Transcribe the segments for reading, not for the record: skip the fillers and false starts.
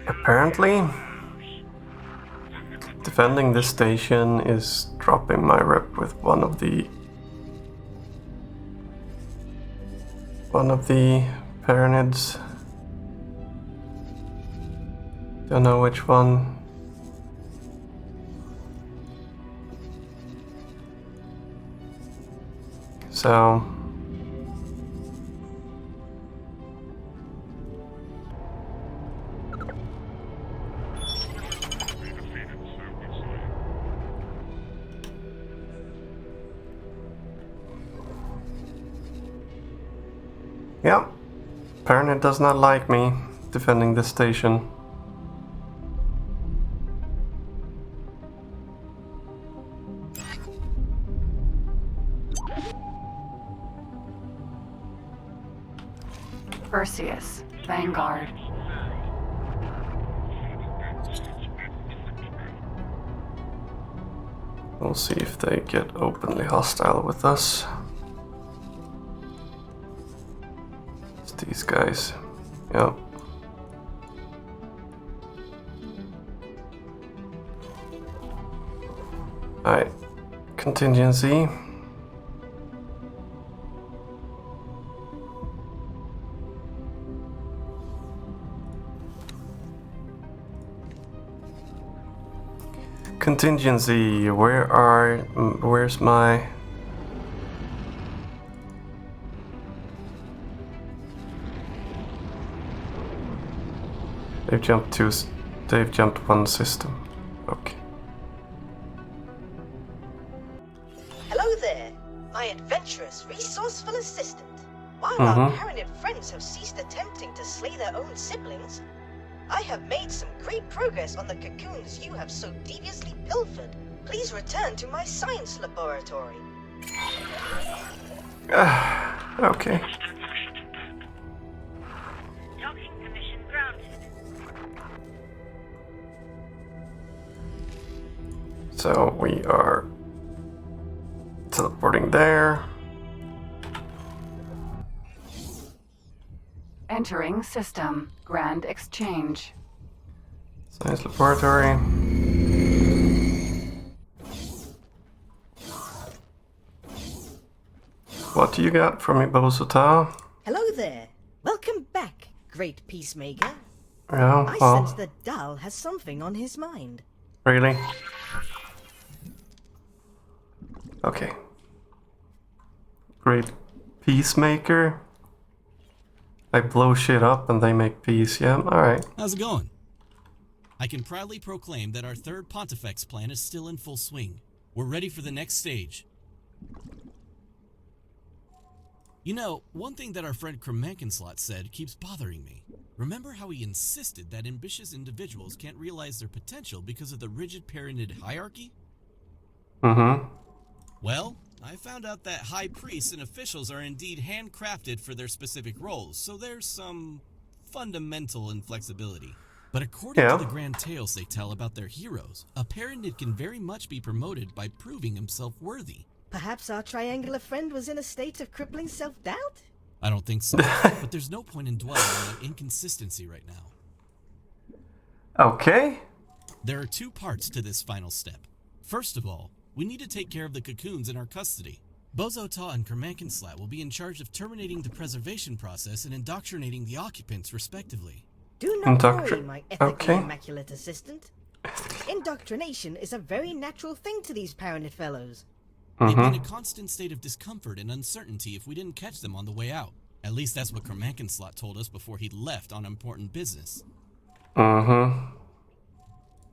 Apparently, defending this station is dropping my rep with one of the Pyramids. Don't know which one. So yeah, Pyramid does not like me defending this station. Perseus, Vanguard. We'll see if they get openly hostile with us. It's these guys. Yep. Alright. Contingency. Contingency, where's my... They've jumped one system. Okay. Hello there, my adventurous, resourceful assistant. While our Paranid friends have ceased attempting to slay their own siblings, I have made some great progress on the cocoons you have so deviously pilfered. Please return to my science laboratory. Okay. Docking permission granted. So we are teleporting there. Entering system. Grand Exchange. Science laboratory. What do you got for me, Bosota? Hello there. Welcome back, great peacemaker. Yeah, I well, sense that Dal has something on his mind. really? Okay. Great peacemaker. I blow shit up and they make peace, yeah? Alright. How's it going? I can proudly proclaim that our third Pontifex plan is still in full swing. We're ready for the next stage. You know, one thing that our friend Kremenkenslot said keeps bothering me. Remember how he insisted that ambitious individuals can't realize their potential because of the rigid Pyramid hierarchy? Mm-hmm. Well, I found out that high priests and officials are indeed handcrafted for their specific roles, so there's some fundamental inflexibility. But according to the grand tales they tell about their heroes, a Pyramid can very much be promoted by proving himself worthy. Perhaps our triangular friend was in a state of crippling self-doubt? I don't think so, but there's no point in dwelling on an inconsistency right now. Okay. There are two parts to this final step. First of all, we need to take care of the cocoons in our custody. Bozota and Kremenkenslot will be in charge of terminating the preservation process and indoctrinating the occupants, respectively. Do not worry, my ethically immaculate assistant. Indoctrination is a very natural thing to these Pyramid fellows. They'd be in a constant state of discomfort and uncertainty if we didn't catch them on the way out. At least that's what Kremenkenslot told us before he left on important business.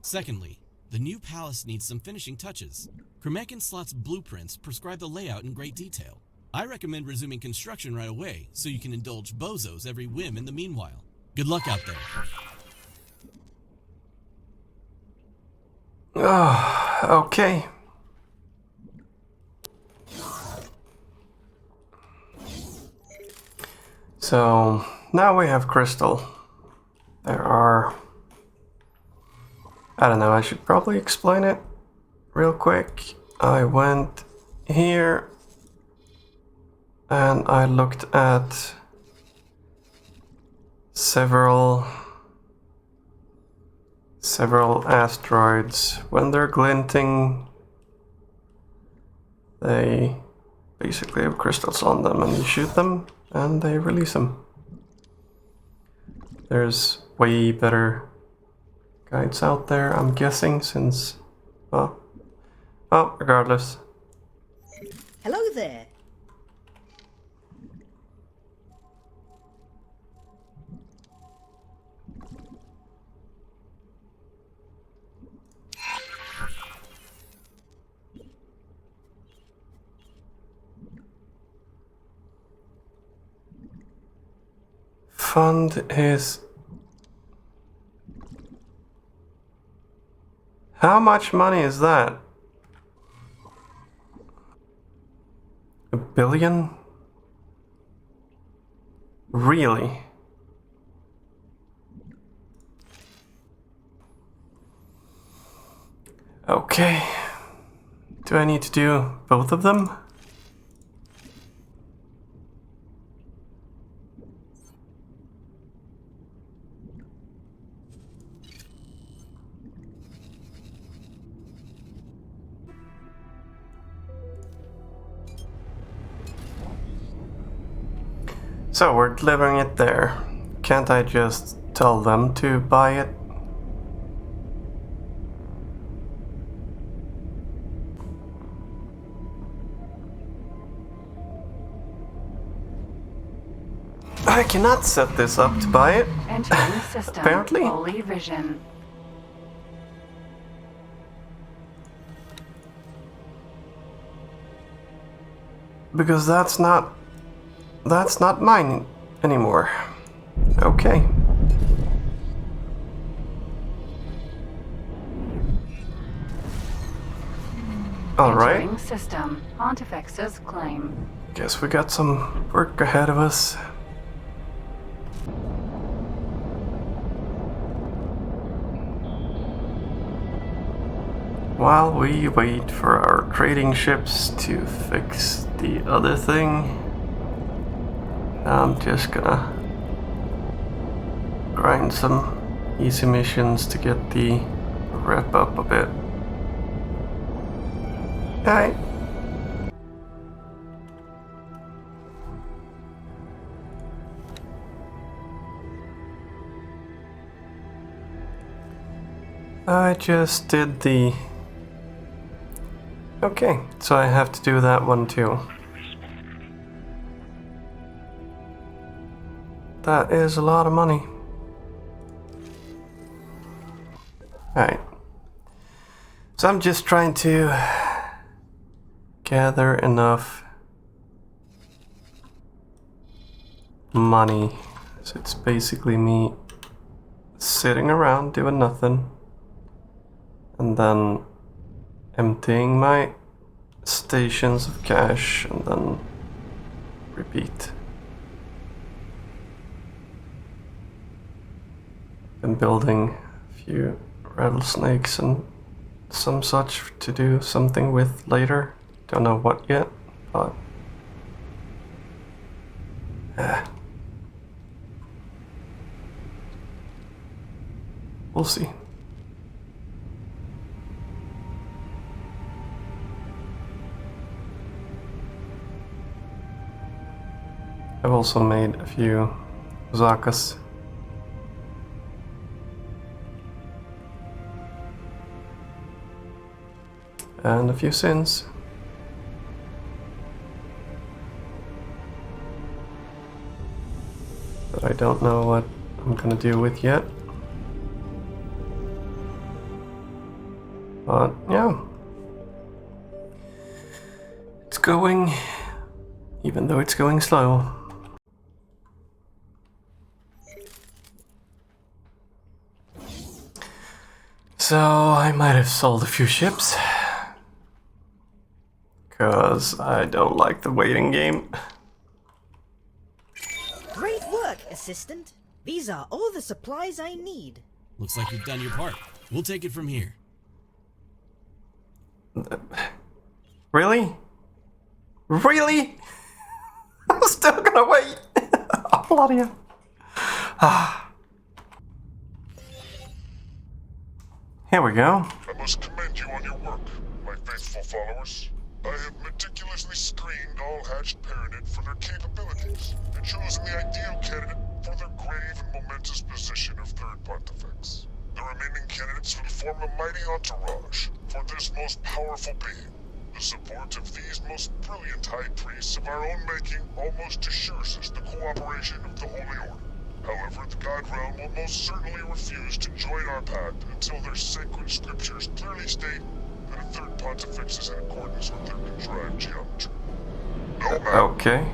Secondly, the new palace needs some finishing touches. Kremenkenslot's blueprints prescribe the layout in great detail. I recommend resuming construction right away, so you can indulge Bozo's every whim in the meanwhile. Good luck out there. Okay. So, now we have Crystal. There are... I don't know, I should probably explain it real quick. I went here and I looked at several several asteroids. When they're glinting, they basically have crystals on them, and you shoot them and they release them. There's way better guides out there, I'm guessing, since... well, regardless. Hello there. Fund is... how much money is that? $1 billion? Really? Okay. Do I need to do both of them? So we're delivering it there. Can't I just tell them to buy it? I cannot set this up to buy it. Entering system. Apparently. Fully vision. Because that's not mine anymore. Okay. Alright. Entering system. Pontifex's claim. Guess we got some work ahead of us. While we wait for our trading ships to fix the other thing, I'm just gonna grind some easy missions to get the rep up a bit. Alright. I just did the... okay, so I have to do that one too. That is a lot of money. Alright. So I'm just trying to gather enough money. So it's basically me sitting around doing nothing and then emptying my stations of cash and then repeat. Been building a few rattlesnakes and some such to do something with later. Don't know what yet, but we'll see. I've also made a few Zakas. And a few sins. That I don't know what I'm gonna do with yet. But yeah. It's going, even though it's going slow. So I might have sold a few ships. Because I don't like the waiting game. Great work, Assistant. These are all the supplies I need. Looks like you've done your part. We'll take it from here. Really? Really? I'm still gonna wait. Oh, bloody hell. Here we go. I must commend you on your work, my faithful followers. I have meticulously screened all hatched Paranid for their capabilities, and chosen the ideal candidate for their grave and momentous position of Third Pontifex. The remaining candidates will form a mighty entourage for this most powerful being. The support of these most brilliant high priests of our own making almost assures us the cooperation of the Holy Order. However, the God Realm will most certainly refuse to join our pact until their sacred scriptures clearly state that a Third Pontifex is in accordance with their contrived geometry. No matter. Okay.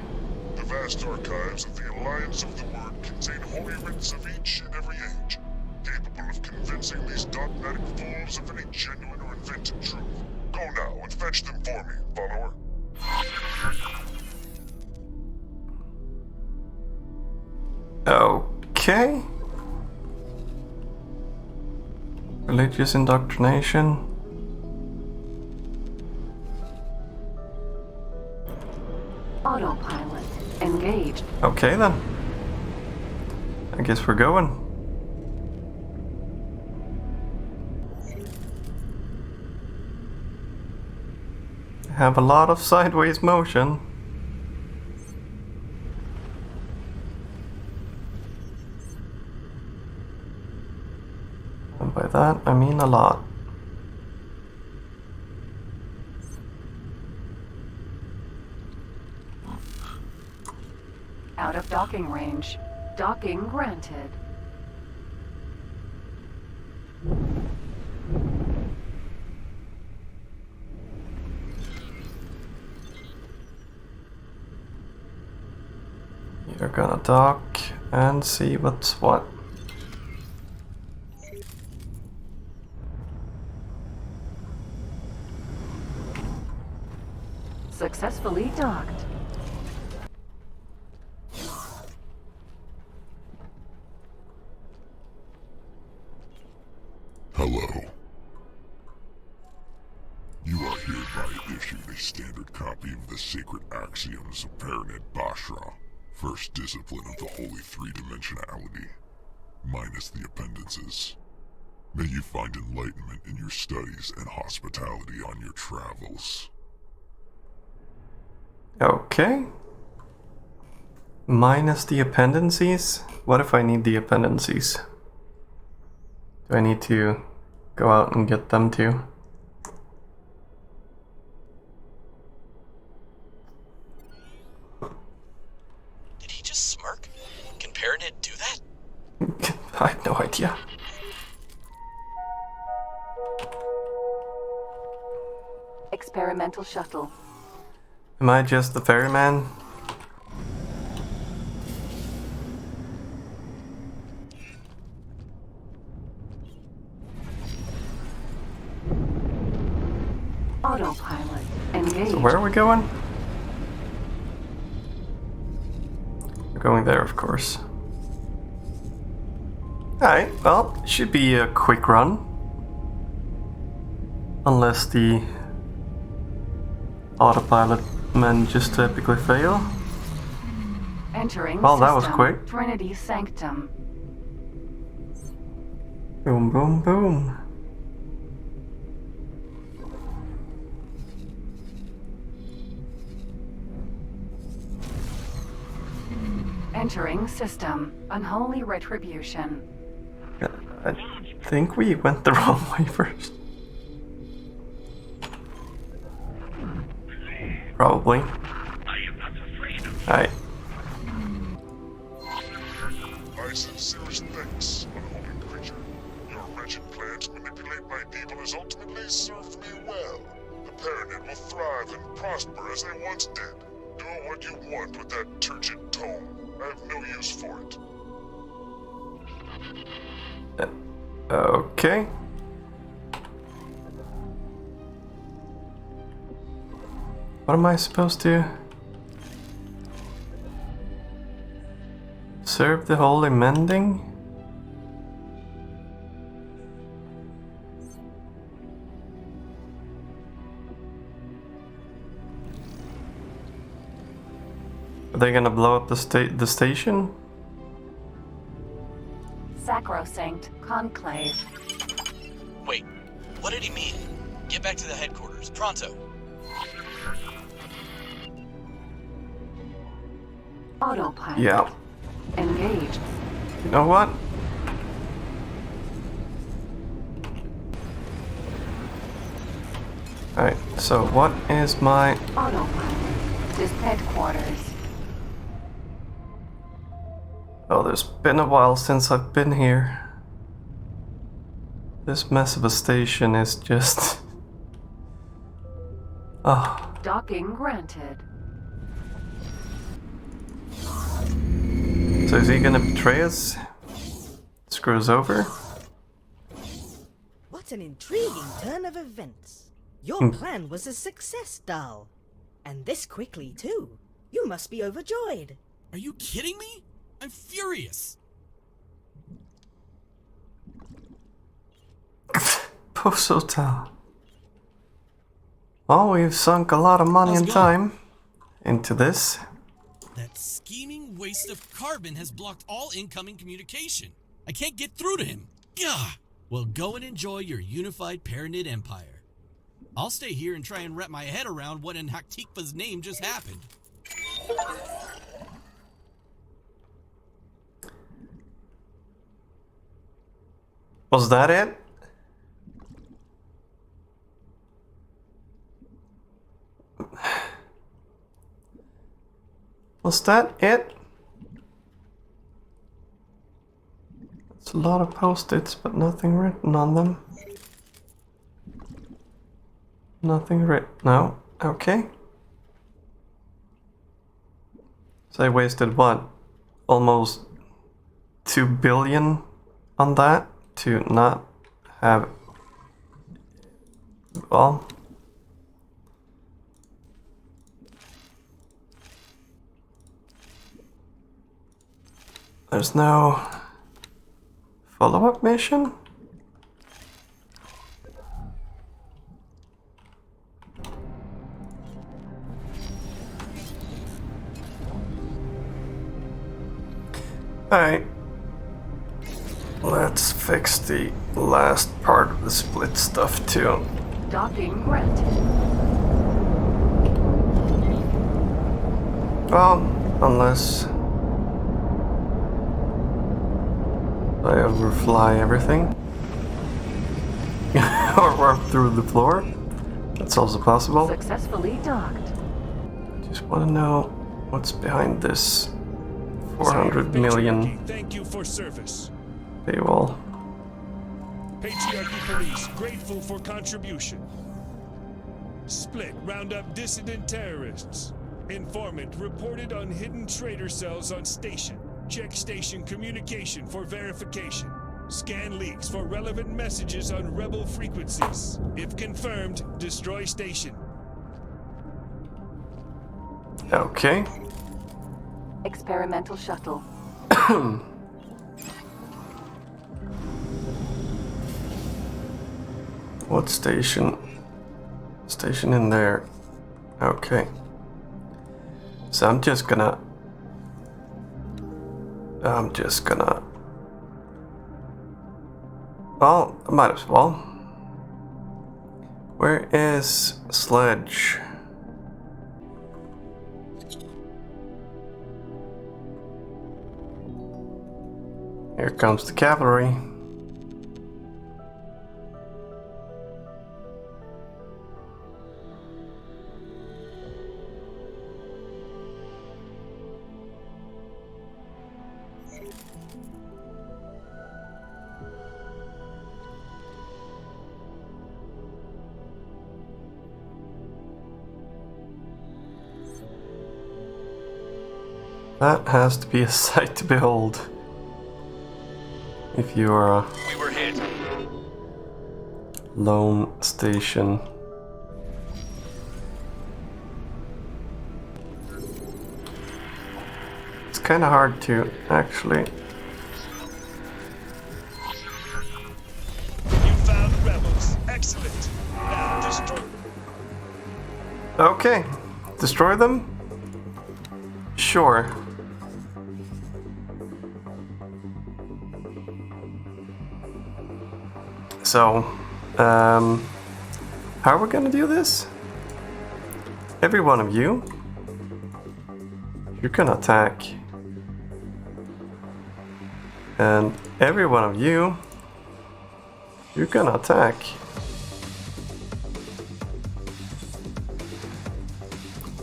The vast archives of the Alliance of the Word contain holy writs of each and every age, capable of convincing these dogmatic fools of any genuine or invented truth. Go now and fetch them for me, follower. Okay. Religious indoctrination. Autopilot engaged. Okay then. I guess we're going. Have a lot of sideways motion. And by that I mean a lot. Out of docking range. Docking granted. You're gonna dock and see what's what. Successfully docked. Hello. You are hereby issued a standard copy of the sacred axioms of Paranid Bashra, first discipline of the holy three-dimensionality, minus the appendices. May you find enlightenment in your studies and hospitality on your travels. Okay. Minus the appendices? What if I need the appendices? Do I need to go out and get them too? Did he just smirk? Can Paranid do that? I have no idea. Experimental shuttle. Am I just the ferryman? Autopilot engaged. So where are we going? We're going there, of course. Alright, well, should be a quick run. Unless the autopilot men just typically fail. Entering Well, that was system. quick. Trinity Sanctum. Boom, boom, boom. Entering system. Unholy retribution. I think we went the wrong way first. Probably. I am not afraid of Alright. My sincerest thanks, unholy creature. Your wretched plan to manipulate my people has ultimately served me well. The Paranid will thrive and prosper as they once did. Do what you want with that turgid tome. I have no use for it. Okay. What am I supposed to? Serve the holy mending? Are they gonna blow up the station? Sacrosanct Conclave. Wait, what did he mean? Get back to the headquarters, pronto. Autopilot. Yeah. Engaged. You know what? Alright, so what is my... Autopilot. This headquarters. Oh, there's been a while since I've been here. This mess of a station is just... Oh. Docking granted. So is he gonna betray us? Screw us over? What an intriguing turn of events. Your plan was a success, Dahl. And this quickly, too. You must be overjoyed. Are you kidding me? I'm furious. Post Hotel. Well, we've sunk a lot of money and time into this. That scheming waste of carbon has blocked all incoming communication. I can't get through to him. Gah! Well, go and enjoy your unified Paranid empire. I'll stay here and try and wrap my head around what in Haktikva's name just happened. Was that it? Was that it? It's a lot of post-its, but nothing written on them. Nothing written. No. Okay. So I wasted what? Almost 2 billion on that to not have. Well. There's no follow-up mission? Alright. Let's fix the last part of the split stuff too. Docking granted. Well, unless I overfly everything. Or warp through the floor. That's also possible. Successfully docked. Just want to know what's behind this 400 million Thank you for service. paywall. Patriarchy Police, grateful for contribution. Split, round up dissident terrorists. Informant reported on hidden traitor cells on station. Check station communication for verification. Scan leaks for relevant messages on rebel frequencies. If confirmed, destroy station. Okay. Experimental shuttle. What station? Station in there. Okay. So I'm just gonna... Well, I might as well. Where is Sledge? Here comes the cavalry. That has to be a sight to behold. If you are a We were hit. lone station. It's kind of hard to actually. You found rebels. Excellent. Now destroy. Okay, destroy them? Sure. So, How are we gonna do this? Every one of you, you're gonna attack. And every one of you, you're gonna attack.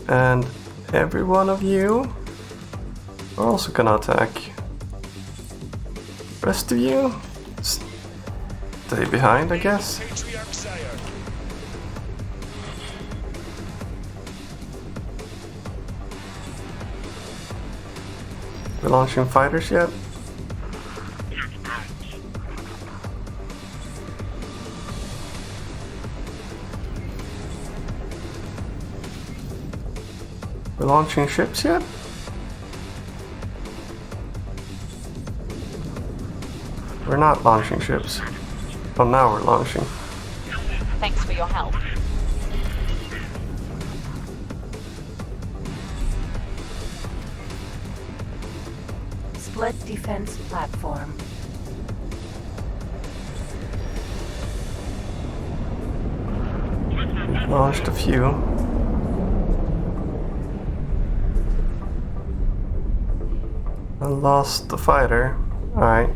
And every one of you are also gonna attack. Rest of you, stay behind, I guess. Patriarch Sire. We're launching fighters yet? We're launching ships yet? We're not launching ships. Oh, now we're launching. Thanks for your help. Split defense platform. Launched a few. I lost the fighter. Alright.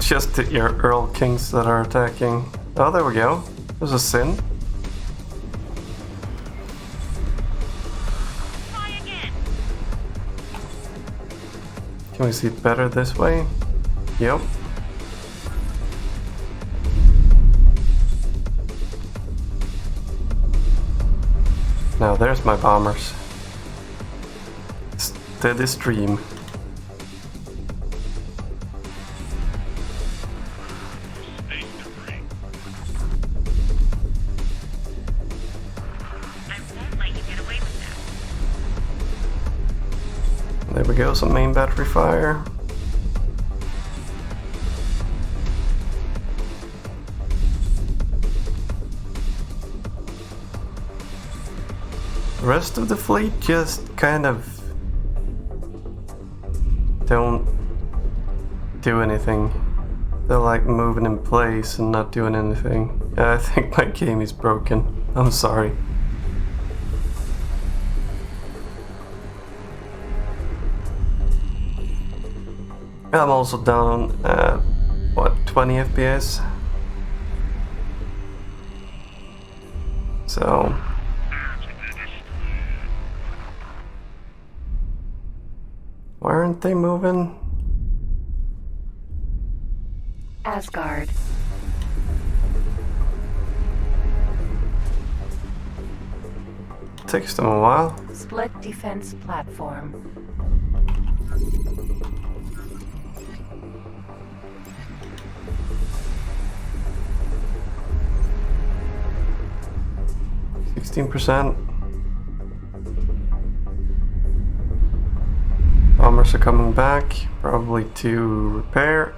Just your Earl Kings that are attacking. Oh, there we go. There's a sin. Can we see it better this way? Yep. Now there's my bombers. Steady stream. There we go, some main battery fire. The rest of the fleet just kind of don't do anything. They're like moving in place and not doing anything. I think my game is broken. I'm sorry. I'm also down at, what, 20 FPS? So... why aren't they moving? Asgard. Takes them a while. Split defense platform. %. Bombers are coming back, probably to repair.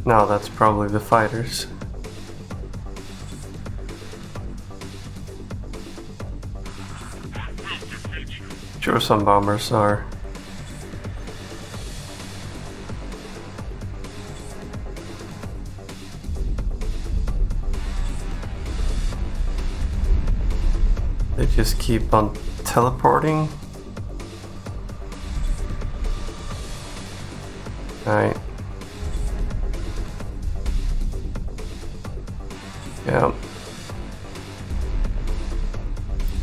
No, that's probably the fighters. Sure, some bombers are. They just keep on teleporting. Alright. Yeah.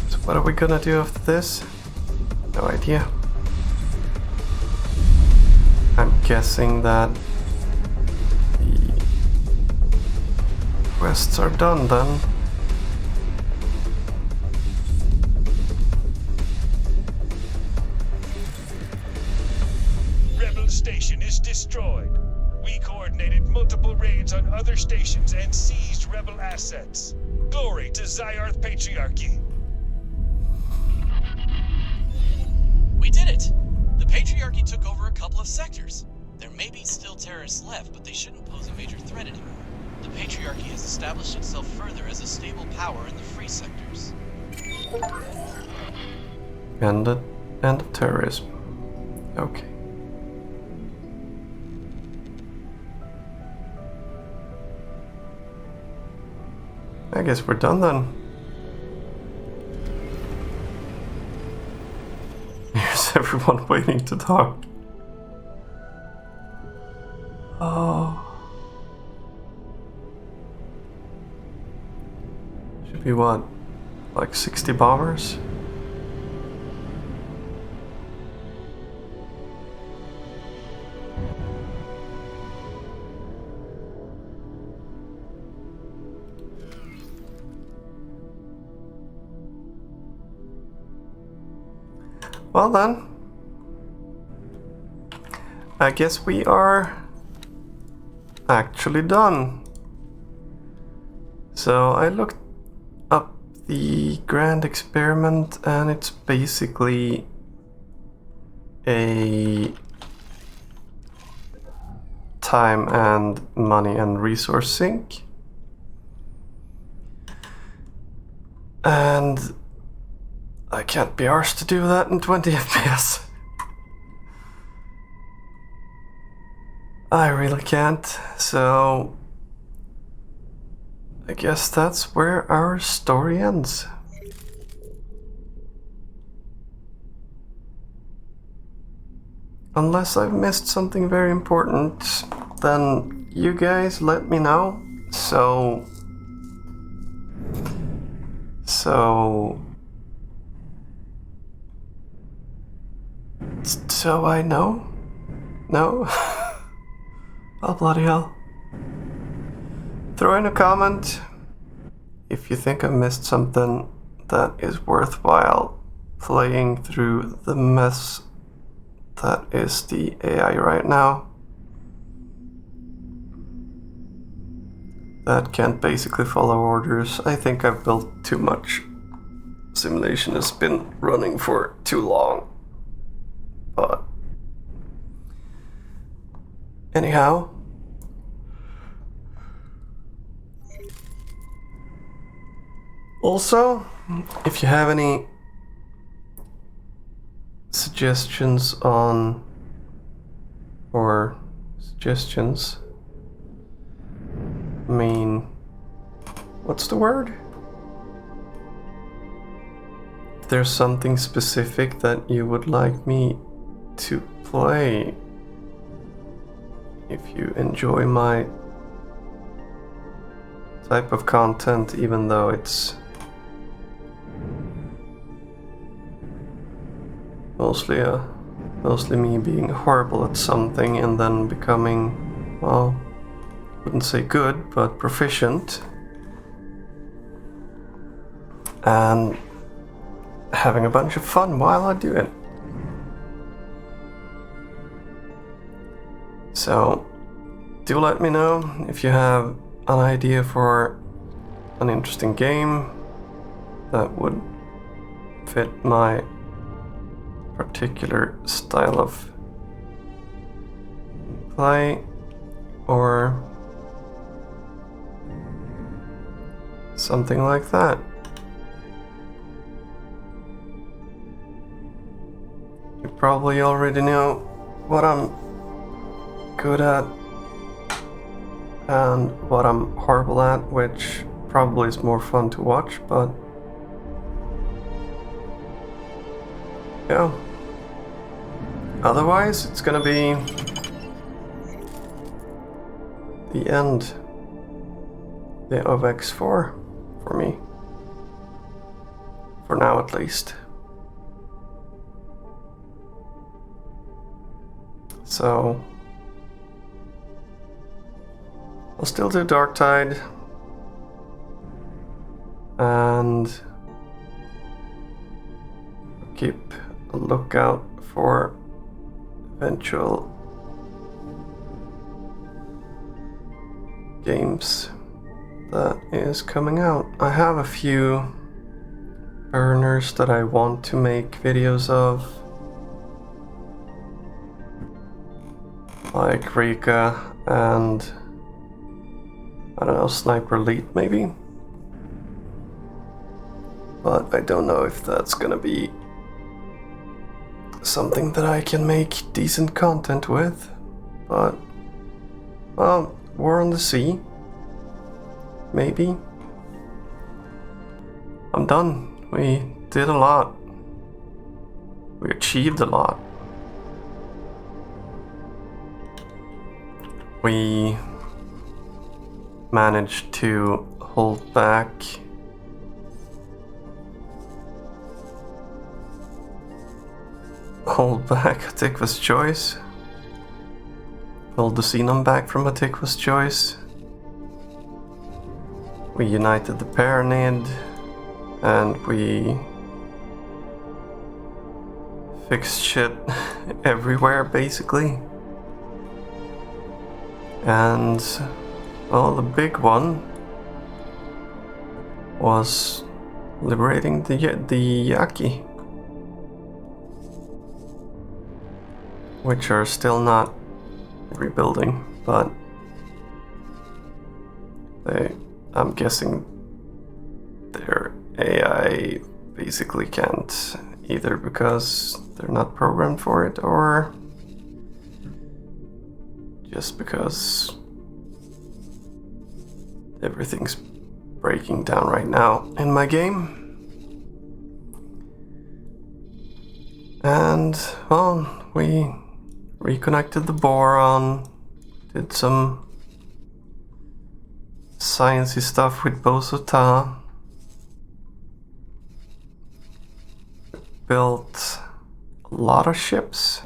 So what are we gonna do after this? No idea. I'm guessing that the quests are done then. Station is destroyed. We coordinated multiple raids on other stations and seized rebel assets. Glory to Zyarth Patriarchy. We did it! The Patriarchy took over a couple of sectors. There may be still terrorists left, but they shouldn't pose a major threat anymore. The Patriarchy has established itself further as a stable power in the free sectors. End of terrorism. Okay. I guess we're done then. Here's everyone waiting to talk. Oh. Should be what? Like 60 bombers? Well then, I guess we are actually done. So I looked up the grand experiment and it's basically a time and money and resource sink. And I can't be arsed to do that in 20 FPS. I really can't, so I guess that's where our story ends. Unless I've missed something very important, then you guys let me know. So I know? No? Oh, bloody hell. Throw in a comment if you think I missed something that is worthwhile playing through the mess that is the AI right now. That can't basically follow orders. I think I've built too much. Simulation has been running for too long. But anyhow, also, if you have any suggestions on, or suggestions, I mean, what's the word? If there's something specific that you would like me to play, if you enjoy my type of content, even though it's mostly me being horrible at something and then becoming, well, wouldn't say good, but proficient, and having a bunch of fun while I do it. So do let me know if you have an idea for an interesting game that would fit my particular style of play, or something like that. You probably already know what I'm good at and what I'm horrible at, which probably is more fun to watch, but yeah. Otherwise, it's gonna be the end of X4 for me. For now, at least. So I'll still do Darktide and keep a lookout for eventual games that is coming out. I have a few burners that I want to make videos of, like Rika and I don't know, Sniper Elite maybe, but I don't know if that's gonna be something that I can make decent content with. But well, War on the Sea, maybe. I'm done. We did a lot. We achieved a lot. We managed to hold back Atikva's choice. Hold the Xenon back from Atikva's choice. We united the Paranid, and we fixed shit everywhere basically. And well, the big one was liberating the Yaki, which are still not rebuilding, but I'm guessing their AI basically can't either because they're not programmed for it, or just because everything's breaking down right now in my game. And well, we reconnected the boron, did some sciencey stuff with Bosota, built a lot of ships.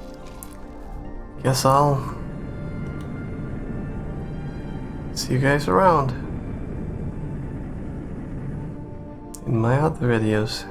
Guess I'll see you guys around in my other videos.